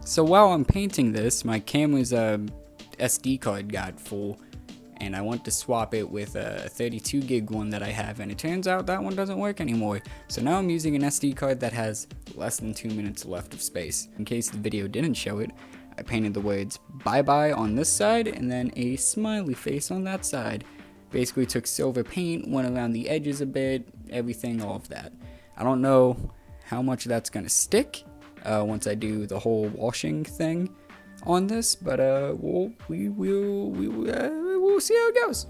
So while I'm painting this, my camera's SD card got full, and I want to swap it with a 32 gig one that I have, and it turns out that one doesn't work anymore. So now I'm using an SD card that has less than 2 minutes left of space. In case the video didn't show it, I painted the words bye bye on this side and then a smiley face on that side. Basically took silver paint, went around the edges a bit, everything, all of that. I don't know how much that's gonna stick once I do the whole washing thing on this, but we'll see how it goes.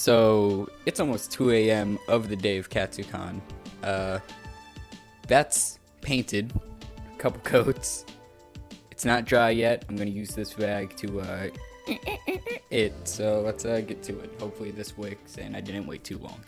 So it's almost 2 a.m. of the day of Katsucon. That's painted, a couple coats. It's not dry yet. I'm gonna use this rag to it. So let's get to it. Hopefully this works and I didn't wait too long.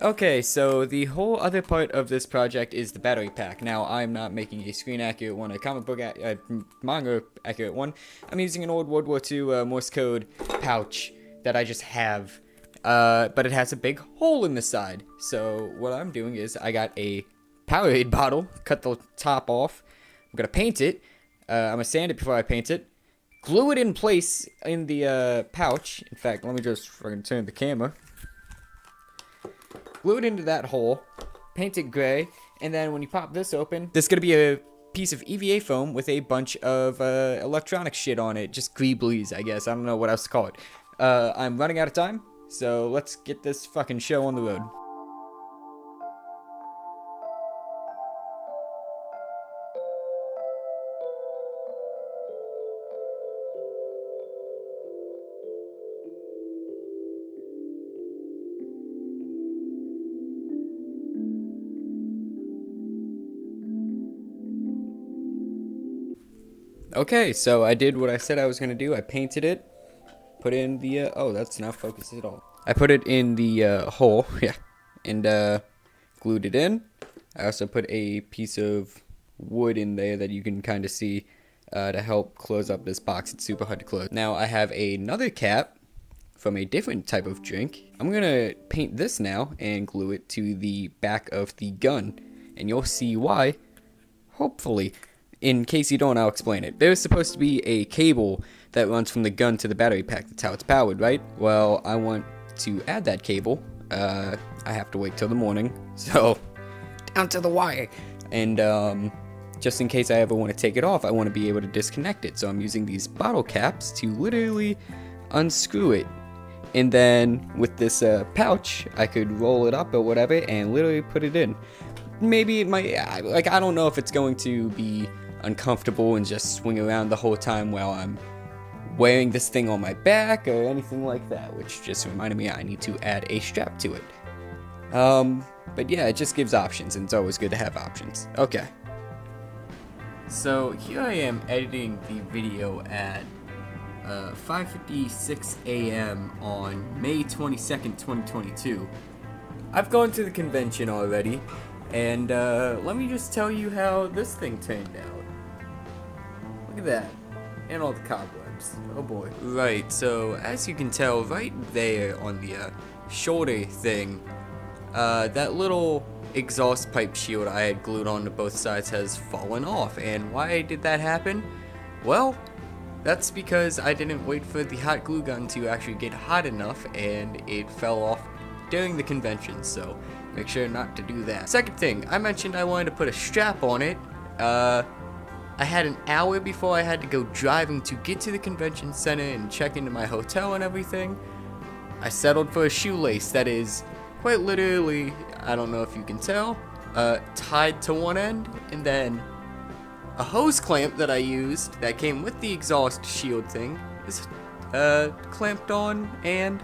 Okay, so the whole other part of this project is the battery pack. Now, I'm not making a screen accurate one, a comic book manga accurate one. I'm using an old World War II Morse code pouch that I just have, but it has a big hole in the side. So what I'm doing is I got a Powerade bottle, cut the top off. I'm gonna paint it. I'm gonna sand it before I paint it. Glue it in place in the pouch. In fact, let me just fucking turn the camera. Glue it into that hole, paint it gray, and then when you pop this open, there's gonna be a piece of EVA foam with a bunch of electronic shit on it. Just greeblies, I guess. I don't know what else to call it. I'm running out of time, so let's get this fucking show on the road. Okay, so I did what I said I was gonna do. I painted it, put in the, oh, that's not focused at all. I put it in the hole, yeah, and glued it in. I also put a piece of wood in there that you can kind of see to help close up this box. It's super hard to close. Now I have another cap from a different type of drink. I'm gonna paint this now and glue it to the back of the gun, and you'll see why, hopefully. In case you don't, I'll explain it. There's supposed to be a cable that runs from the gun to the battery pack. That's how it's powered, right? Well, I want to add that cable. I have to wait till the morning, so down to the wire. and just in case I ever want to take it off, I want to be able to disconnect it. So I'm using these bottle caps to literally unscrew it. And then with this pouch, I could roll it up or whatever and literally put it in. Maybe it might, like, I don't know if it's going to be uncomfortable and just swing around the whole time while I'm wearing this thing on my back or anything like that, which just reminded me I need to add a strap to it. But yeah, it just gives options, and it's always good to have options. Okay. So here I am editing the video at 5:56 a.m. on May 22nd, 2022. I've gone to the convention already, and let me just tell you how this thing turned out. Look at that, and all the cobwebs. Oh boy. Right, so as you can tell right there on the shoulder thing, that little exhaust pipe shield I had glued onto both sides has fallen off. And why did that happen? Well, that's because I didn't wait for the hot glue gun to actually get hot enough, and it fell off during the convention, so make sure not to do that. Second thing, I mentioned I wanted to put a strap on it. I had an hour before I had to go driving to get to the convention center and check into my hotel and everything. I settled for a shoelace that is quite literally, I don't know if you can tell, tied to one end, and then a hose clamp that I used that came with the exhaust shield thing is clamped on, and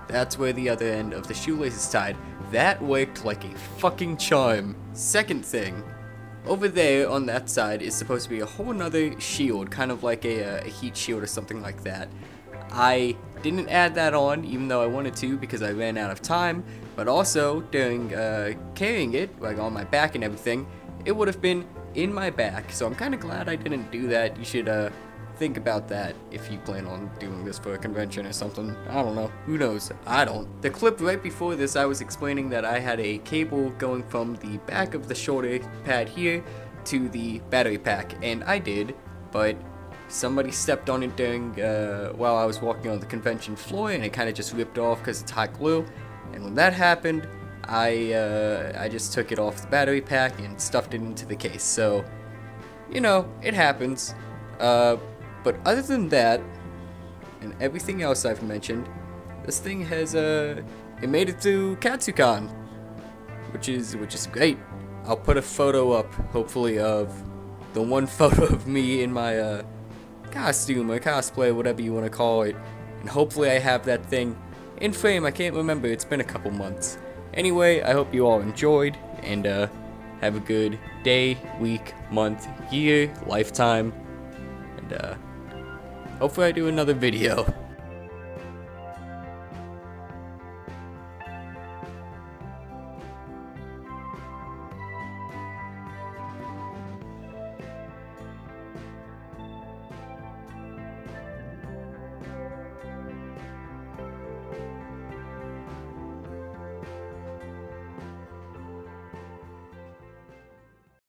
that's where the other end of the shoelace is tied. That worked like a fucking charm. Second thing, over there on that side is supposed to be a whole nother shield, kind of like a heat shield or something like that. I didn't add that on, even though I wanted to, because I ran out of time, but also during carrying it, like on my back and everything, it would have been in my back, so I'm kind of glad I didn't do that. You should think about that if you plan on doing this for a convention or something. I don't know. Who knows? I don't. The clip right before this, I was explaining that I had a cable going from the back of the shoulder pad here to the battery pack, and I did, but somebody stepped on it during while I was walking on the convention floor, and it kind of just ripped off because it's hot glue. And when that happened, I just took it off the battery pack and stuffed it into the case. So, you know, it happens. But other than that, and everything else I've mentioned, this thing has it made it through Katsucon, which is great. I'll put a photo up, hopefully, of the one photo of me in my costume or cosplay, whatever you want to call it, and hopefully I have that thing in frame. I can't remember. It's been a couple months. Anyway, I hope you all enjoyed, and have a good day, week, month, year, lifetime, and hopefully I do another video.